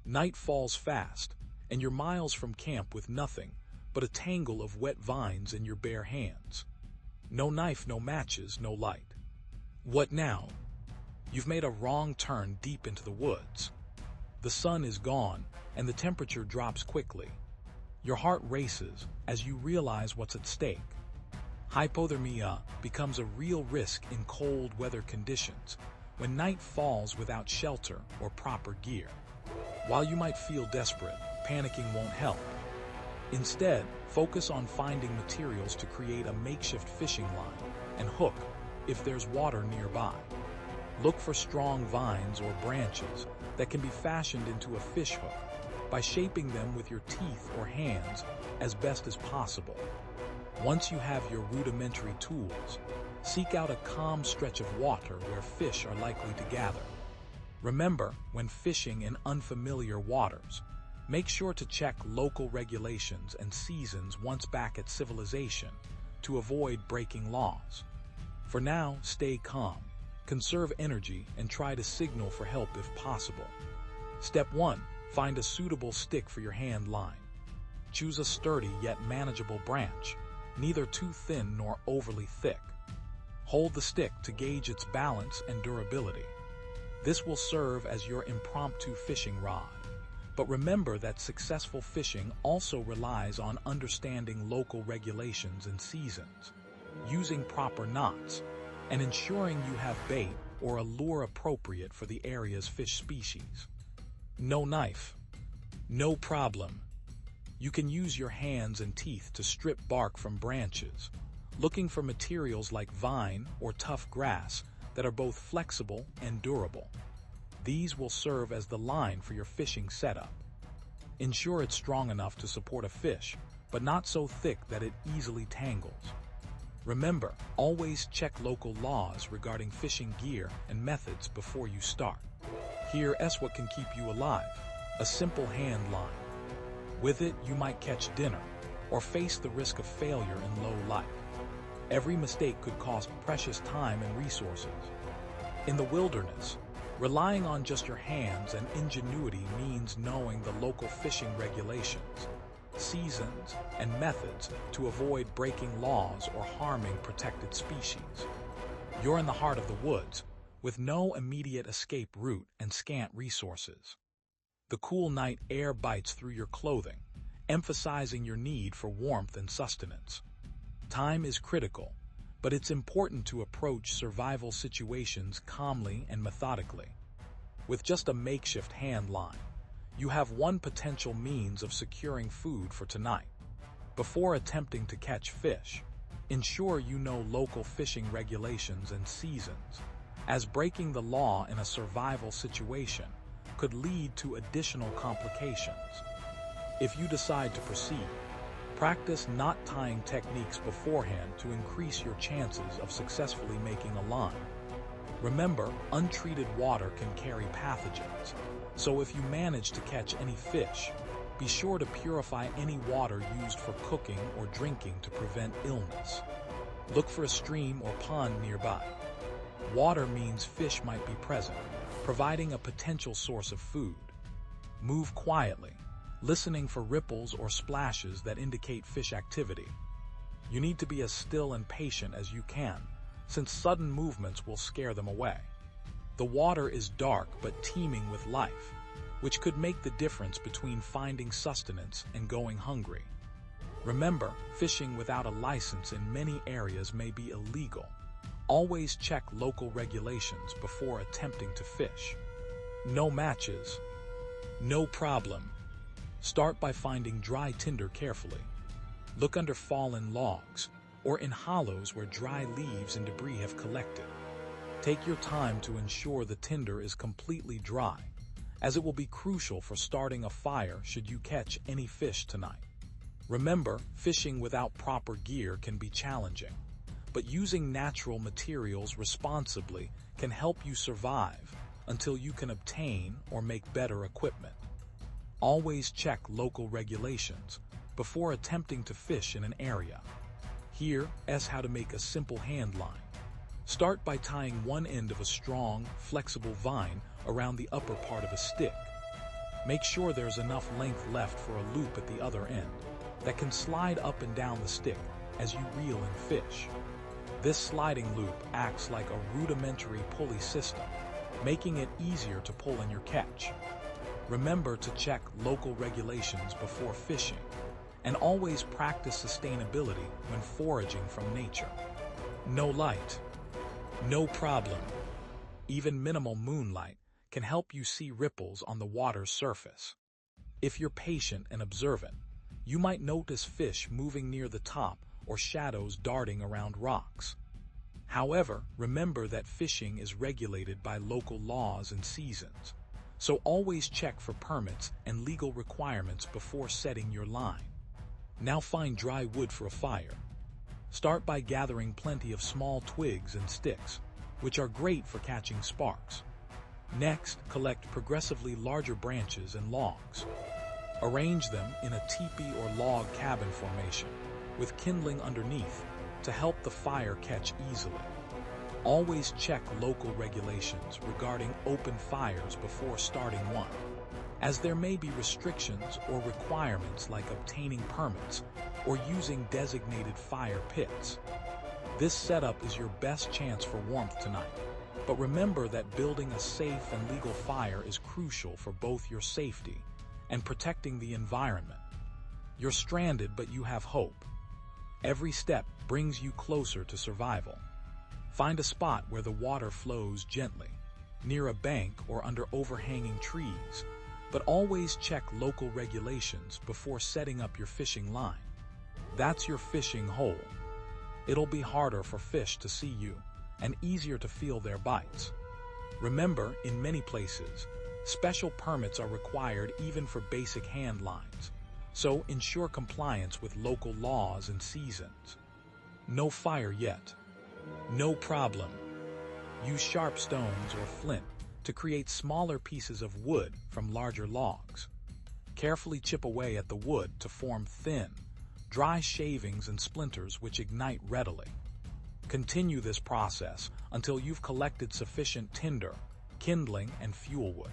Night falls fast, and you're miles from camp with nothing but a tangle of wet vines in your bare hands. No knife, no matches, no light. What now? You've made a wrong turn deep into the woods. The sun is gone, and the temperature drops quickly. Your heart races as you realize what's at stake. Hypothermia becomes a real risk in cold weather conditions when night falls without shelter or proper gear. While you might feel desperate, panicking won't help. Instead, focus on finding materials to create a makeshift fishing line and hook if there's water nearby. Look for strong vines or branches that can be fashioned into a fish hook by shaping them with your teeth or hands as best as possible. Once you have your rudimentary tools, seek out a calm stretch of water where fish are likely to gather. Remember, when fishing in unfamiliar waters, make sure to check local regulations and seasons once back at civilization to avoid breaking laws. For now, stay calm, conserve energy, and try to signal for help if possible. Step 1. Find a suitable stick for your hand line. Choose a sturdy yet manageable branch, neither too thin nor overly thick. Hold the stick to gauge its balance and durability. This will serve as your impromptu fishing rod. But remember that successful fishing also relies on understanding local regulations and seasons, using proper knots, and ensuring you have bait or a lure appropriate for the area's fish species. No knife. No problem. You can use your hands and teeth to strip bark from branches, looking for materials like vine or tough grass that are both flexible and durable. These will serve as the line for your fishing setup. Ensure it's strong enough to support a fish, but not so thick that it easily tangles. Remember, always check local laws regarding fishing gear and methods before you start. Here's what can keep you alive: a simple hand line. With it, you might catch dinner or face the risk of failure in low light. Every mistake could cost precious time and resources. In the wilderness, relying on just your hands and ingenuity means knowing the local fishing regulations, seasons, and methods to avoid breaking laws or harming protected species. You're in the heart of the woods, with no immediate escape route and scant resources. The cool night air bites through your clothing, emphasizing your need for warmth and sustenance. Time is critical, but it's important to approach survival situations calmly and methodically. With just a makeshift hand line, you have one potential means of securing food for tonight. Before attempting to catch fish, ensure you know local fishing regulations and seasons, as breaking the law in a survival situation could lead to additional complications. If you decide to proceed, practice knot tying techniques beforehand to increase your chances of successfully making a line. Remember, untreated water can carry pathogens, so if you manage to catch any fish, be sure to purify any water used for cooking or drinking to prevent illness. Look for a stream or pond nearby. Water means fish might be present, providing a potential source of food. Move quietly, listening for ripples or splashes that indicate fish activity. You need to be as still and patient as you can, since sudden movements will scare them away. The water is dark but teeming with life, which could make the difference between finding sustenance and going hungry. Remember, fishing without a license in many areas may be illegal. Always check local regulations before attempting to fish. No matches. No problem. Start by finding dry tinder carefully. Look under fallen logs or in hollows where dry leaves and debris have collected. Take your time to ensure the tinder is completely dry, as it will be crucial for starting a fire should you catch any fish tonight. Remember, fishing without proper gear can be challenging, but using natural materials responsibly can help you survive until you can obtain or make better equipment. Always check local regulations before attempting to fish in an area. Here's how to make a simple hand line. Start by tying one end of a strong, flexible vine around the upper part of a stick. Make sure there's enough length left for a loop at the other end that can slide up and down the stick as you reel and fish. This sliding loop acts like a rudimentary pulley system, making it easier to pull in your catch. Remember to check local regulations before fishing, and always practice sustainability when foraging from nature. No light, no problem. Even minimal moonlight can help you see ripples on the water's surface. If you're patient and observant, you might notice fish moving near the top or shadows darting around rocks. However, remember that fishing is regulated by local laws and seasons, so always check for permits and legal requirements before setting your line. Now find dry wood for a fire. Start by gathering plenty of small twigs and sticks, which are great for catching sparks. Next, collect progressively larger branches and logs. Arrange them in a teepee or log cabin formation, with kindling underneath to help the fire catch easily. Always check local regulations regarding open fires before starting one, as there may be restrictions or requirements like obtaining permits or using designated fire pits. This setup is your best chance for warmth tonight, but remember that building a safe and legal fire is crucial for both your safety and protecting the environment. You're stranded, but you have hope. Every step brings you closer to survival. Find a spot where the water flows gently, near a bank or under overhanging trees, but always check local regulations before setting up your fishing line. That's your fishing hole. It'll be harder for fish to see you and easier to feel their bites. Remember, in many places, special permits are required even for basic hand lines, so ensure compliance with local laws and seasons. No fire yet. No problem. Use sharp stones or flint to create smaller pieces of wood from larger logs. Carefully chip away at the wood to form thin, dry shavings and splinters which ignite readily. Continue this process until you've collected sufficient tinder, kindling, and fuel wood.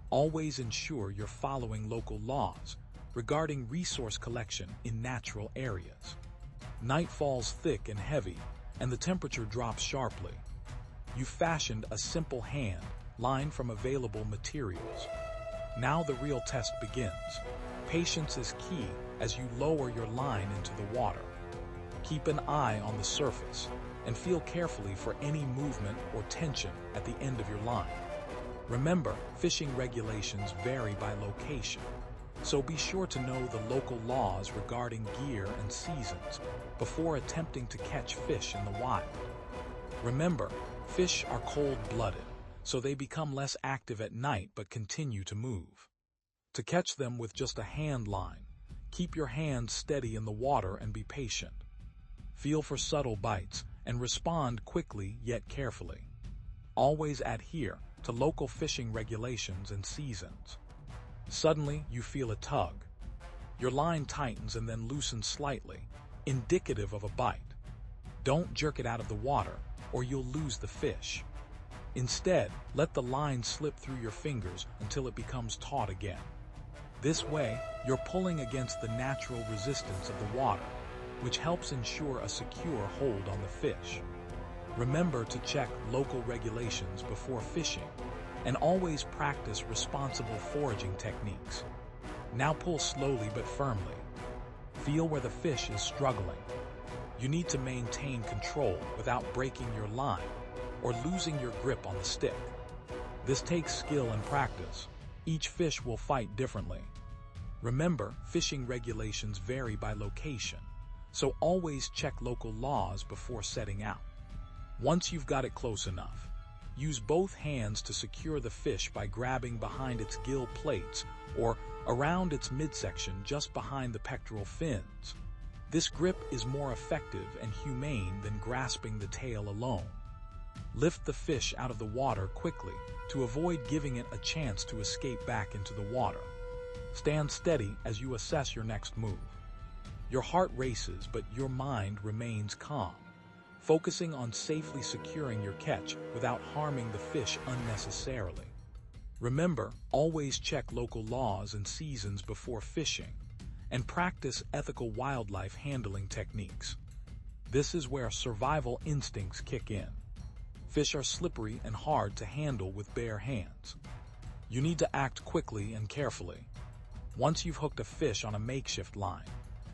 Always ensure you're following local laws regarding resource collection in natural areas. Night falls thick and heavy, and the temperature drops sharply. You fashioned a simple hand line from available materials. Now the real test begins. Patience is key as you lower your line into the water. Keep an eye on the surface and feel carefully for any movement or tension at the end of your line. Remember, fishing regulations vary by location, so be sure to know the local laws regarding gear and seasons before attempting to catch fish in the wild. Remember, fish are cold-blooded, so they become less active at night but continue to move. To catch them with just a hand line, keep your hands steady in the water and be patient. Feel for subtle bites and respond quickly yet carefully. Always adhere to local fishing regulations and seasons. Suddenly, you feel a tug. Your line tightens and then loosens slightly, indicative of a bite. Don't jerk it out of the water, or you'll lose the fish. Instead, let the line slip through your fingers until it becomes taut again. This way, you're pulling against the natural resistance of the water, which helps ensure a secure hold on the fish. Remember to check local regulations before fishing, and always practice responsible foraging techniques. Now pull slowly but firmly. Feel where the fish is struggling. You need to maintain control without breaking your line or losing your grip on the stick. This takes skill and practice. Each fish will fight differently. Remember, fishing regulations vary by location, so always check local laws before setting out. Once you've got it close enough, use both hands to secure the fish by grabbing behind its gill plates or around its midsection just behind the pectoral fins. This grip is more effective and humane than grasping the tail alone. Lift the fish out of the water quickly to avoid giving it a chance to escape back into the water. Stand steady as you assess your next move. Your heart races, but your mind remains calm, focusing on safely securing your catch without harming the fish unnecessarily. Remember, always check local laws and seasons before fishing, and practice ethical wildlife handling techniques. This is where survival instincts kick in. Fish are slippery and hard to handle with bare hands. You need to act quickly and carefully. Once you've hooked a fish on a makeshift line,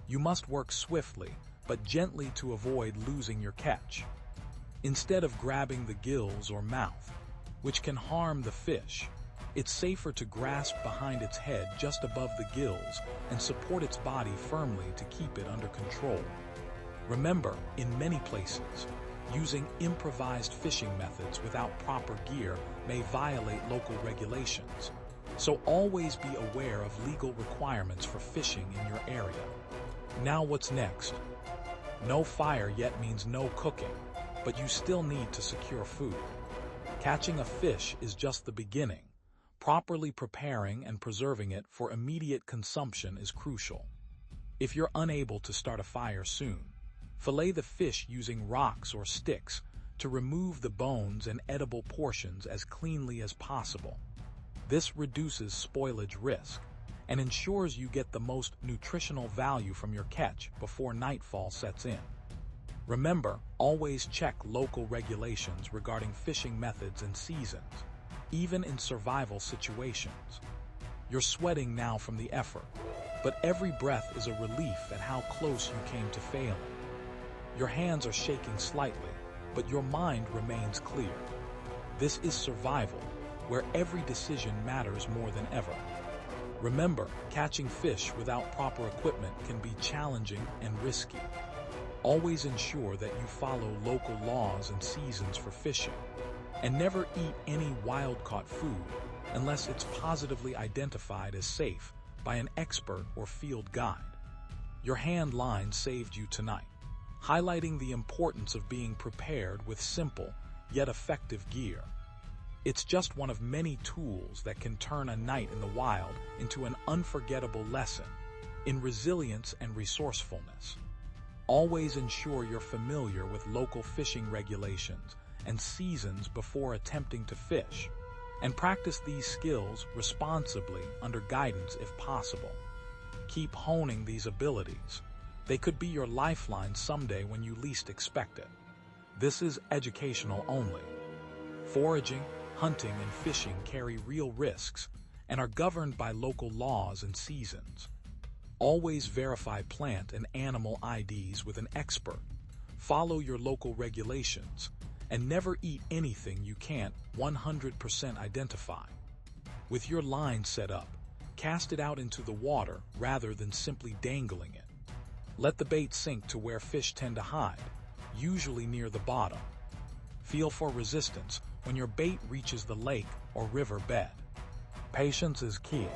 you must work swiftly but gently to avoid losing your catch. Instead of grabbing the gills or mouth, which can harm the fish, it's safer to grasp behind its head just above the gills and support its body firmly to keep it under control. Remember, in many places, using improvised fishing methods without proper gear may violate local regulations, so always be aware of legal requirements for fishing in your area. Now what's next? No fire yet means no cooking, but you still need to secure food. Catching a fish is just the beginning. Properly preparing and preserving it for immediate consumption is crucial. If you're unable to start a fire soon, fillet the fish using rocks or sticks to remove the bones and edible portions as cleanly as possible. This reduces spoilage risk and ensures you get the most nutritional value from your catch before nightfall sets in. Remember, always check local regulations regarding fishing methods and seasons, even in survival situations. You're sweating now from the effort, but every breath is a relief at how close you came to failing. Your hands are shaking slightly, but your mind remains clear. This is survival, where every decision matters more than ever. Remember, catching fish without proper equipment can be challenging and risky. Always ensure that you follow local laws and seasons for fishing, and never eat any wild-caught food unless it's positively identified as safe by an expert or field guide. Your hand line saved you tonight, highlighting the importance of being prepared with simple yet effective gear. It's just one of many tools that can turn a night in the wild into an unforgettable lesson in resilience and resourcefulness. Always ensure you're familiar with local fishing regulations and seasons before attempting to fish, and practice these skills responsibly under guidance if possible. Keep honing these abilities. They could be your lifeline someday when you least expect it. This is educational only. Foraging, hunting, and fishing carry real risks and are governed by local laws and seasons. Always verify plant and animal IDs with an expert. Follow your local regulations, and never eat anything you can't 100% identify. With your line set up, cast it out into the water rather than simply dangling it. Let the bait sink to where fish tend to hide, usually near the bottom. Feel for resistance when your bait reaches the lake or river bed. Patience is key.